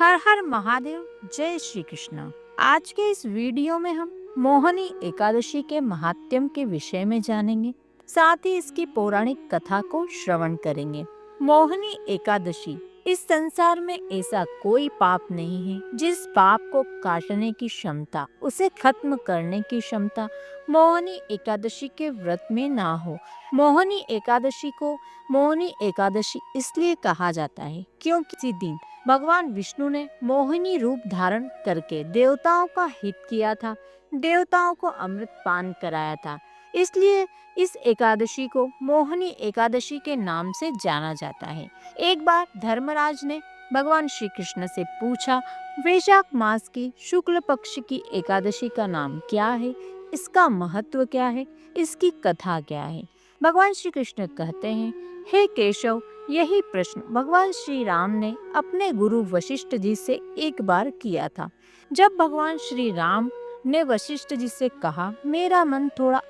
हर हर महादेव, जय श्री कृष्ण। आज के इस वीडियो में हम मोहिनी एकादशी के महात्म्य के विषय में जानेंगे, साथ ही इसकी पौराणिक कथा को श्रवण करेंगे। मोहिनी एकादशी, इस संसार में ऐसा कोई पाप नहीं है जिस पाप को काटने की क्षमता, उसे खत्म करने की क्षमता मोहिनी एकादशी के व्रत में ना हो। मोहिनी एकादशी को मोहिनी एकादशी इसलिए कहा जाता है क्योंकि इसी दिन भगवान विष्णु ने मोहिनी रूप धारण करके देवताओं का हित किया था, देवताओं को अमृत पान कराया था। इसलिए इस एकादशी को मोहिनी एकादशी के नाम से जाना जाता है। एक बार धर्मराज ने भगवान श्री कृष्ण से पूछा, वैशाख मास की शुक्ल पक्ष की एकादशी का नाम क्या है, इसका महत्व क्या है, इसकी कथा क्या है। भगवान श्री कृष्ण कहते हैं, हे केशव, यही प्रश्न भगवान श्री राम ने अपने गुरु वशिष्ठ जी से एक बार किया था। जब भगवान श्री राम ने वशिष्ठ जी से कहा, मेरा मन थोड़ा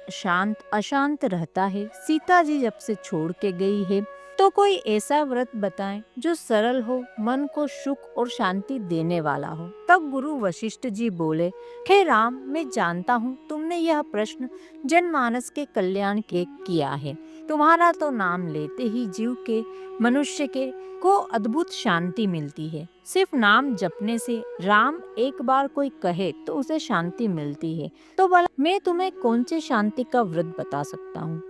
अशांत रहता है, सीता जी जब से छोड़ के गई है, तो कोई ऐसा व्रत बताएं जो सरल हो, मन को सुख और शांति देने वाला हो। तब गुरु वशिष्ठ जी बोले, हे राम, मैं जानता हूँ तुमने यह प्रश्न जनमानस के कल्याण के किया है। तुम्हारा तो नाम लेते ही जीव के, मनुष्य के को अद्भुत शांति मिलती है। सिर्फ नाम जपने से राम एक बार कोई कहे तो उसे शांति मिलती है। तो भला मैं तुम्हें कौन सी शांति का व्रत बता सकता हूँ,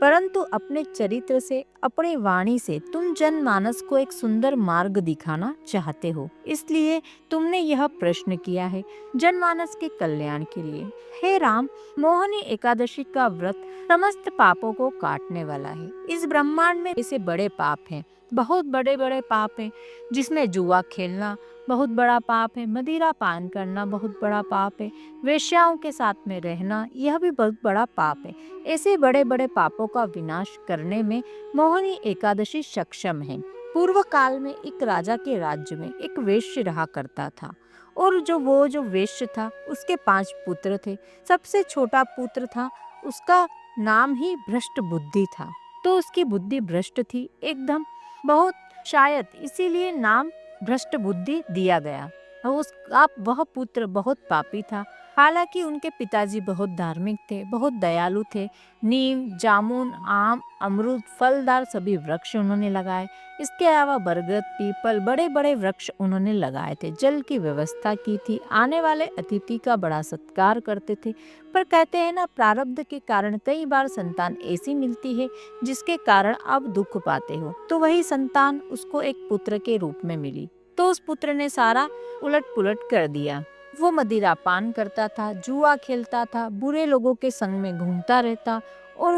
परंतु अपने चरित्र से, अपनी वाणी से तुम जनमानस को एक सुंदर मार्ग दिखाना चाहते हो, इसलिए तुमने यह प्रश्न किया है जनमानस के कल्याण के लिए। हे राम, मोहिनी एकादशी का व्रत समस्त पापों को काटने वाला है। इस ब्रह्मांड में ऐसे बड़े पाप हैं, बहुत बड़े बड़े पाप हैं, जिसमें जुआ खेलना बहुत बड़ा पाप है, मदिरा पान करना बहुत बड़ा पाप है, वेश्याओं के साथ में रहना यह भी बहुत बड़ा पाप है। ऐसे बड़े बड़े पापों का विनाश करने में मोहिनी एकादशी सक्षम है। पूर्व काल में एक राजा के राज्य में एक वेश्य रहा करता था, और जो वेश्य था उसके 5 पुत्र थे। सबसे छोटा पुत्र था, उसका नाम ही भ्रष्ट बुद्धि था। तो उसकी बुद्धि भ्रष्ट थी एकदम, बहुत, शायद इसीलिए नाम भ्रष्ट बुद्धि दिया गया। वह पुत्र बहुत पापी था। हालांकि उनके पिताजी बहुत धार्मिक थे, बहुत दयालु थे। नीम, जामुन, आम, अमरूद, फलदार सभी वृक्ष उन्होंने लगाए। इसके अलावा बरगद, पीपल, बड़े बड़े वृक्ष उन्होंने लगाए थे। जल की व्यवस्था की थी, आने वाले अतिथि का बड़ा सत्कार करते थे। पर कहते हैं ना, प्रारब्ध के कारण कई बार संतान ऐसी मिलती है जिसके कारण आप दुख पाते हो। तो वही संतान उसको एक पुत्र के रूप में मिली। तो उस पुत्र ने सारा उलट पुलट कर दिया। वो मदिरा पान करता था, जुआ खेलता था, बुरे लोगों के संग में घूमता रहता, और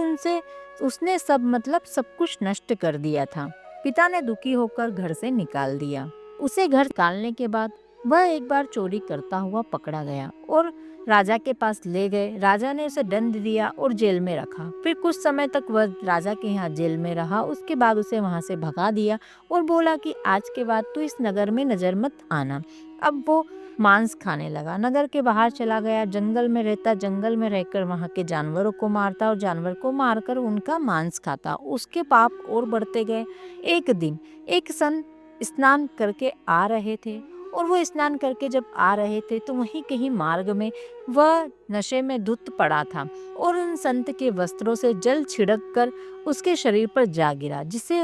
उसने सब कुछ नष्ट कर दिया था। पिता ने दुखी होकर घर से निकाल दिया। उसे घर निकालने के बाद वह एक बार चोरी करता हुआ पकड़ा गया और राजा के पास ले गए। राजा ने उसे दंड दिया और जेल में रखा। फिर कुछ समय तक वह राजा के यहाँ जेल में रहा। उसके बाद उसे वहाँ से भगा दिया और बोला कि आज के बाद तू इस नगर में नजर मत आना। अब वो मांस खाने लगा, नगर के बाहर चला गया, जंगल में रहता, जंगल में रहकर वहाँ के जानवरों को मारता और जानवर को मारकर उनका मांस खाता। उसके पाप और बढ़ते गए। एक दिन एक संत स्नान करके आ रहे थे, और वो स्नान करके जब आ रहे थे तो वहीं कहीं मार्ग में वह नशे में धुत पड़ा था, और उन संत के वस्त्रों से जल छिड़क कर उसके शरीर पर जा गिरा, जिससे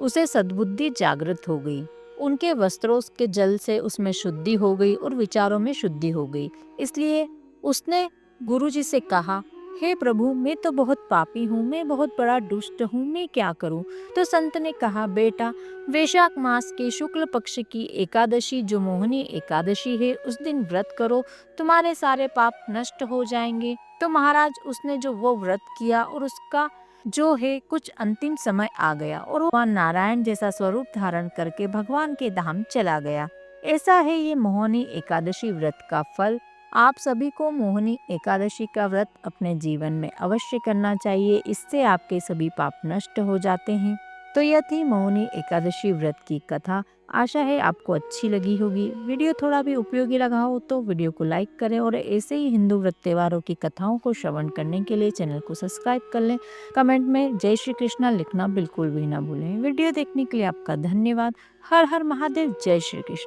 उसे सद्बुद्धि जागृत हो गई। उनके वस्त्रों के जल से उसमें शुद्धि हो गई और विचारों में शुद्धि हो गई। इसलिए उसने गुरुजी से कहा, हे प्रभु, मैं तो बहुत पापी हूँ, मैं बहुत बड़ा दुष्ट हूँ, मैं क्या करूँ। तो संत ने कहा, बेटा, वैशाख मास के शुक्ल पक्ष की एकादशी जो मोहिनी एकादशी है, उस दिन व्रत करो, तुम्हारे सारे पाप नष्ट हो जाएंगे। तो महाराज, उसने जो वो व्रत किया और उसका जो है कुछ अंतिम समय आ गया, और वो भगवान नारायण जैसा स्वरूप धारण करके भगवान के धाम चला गया। ऐसा है ये मोहिनी एकादशी व्रत का फल। आप सभी को मोहिनी एकादशी का व्रत अपने जीवन में अवश्य करना चाहिए, इससे आपके सभी पाप नष्ट हो जाते हैं। तो यह थी मोहिनी एकादशी व्रत की कथा। आशा है आपको अच्छी लगी होगी। वीडियो थोड़ा भी उपयोगी लगा हो तो वीडियो को लाइक करें और ऐसे ही हिंदू व्रत त्योहारों की कथाओं को श्रवण करने के लिए चैनल को सब्सक्राइब कर लें। कमेंट में जय श्री कृष्णा लिखना बिल्कुल भी ना भूलें। वीडियो देखने के लिए आपका धन्यवाद। हर हर महादेव। जय श्री कृष्ण।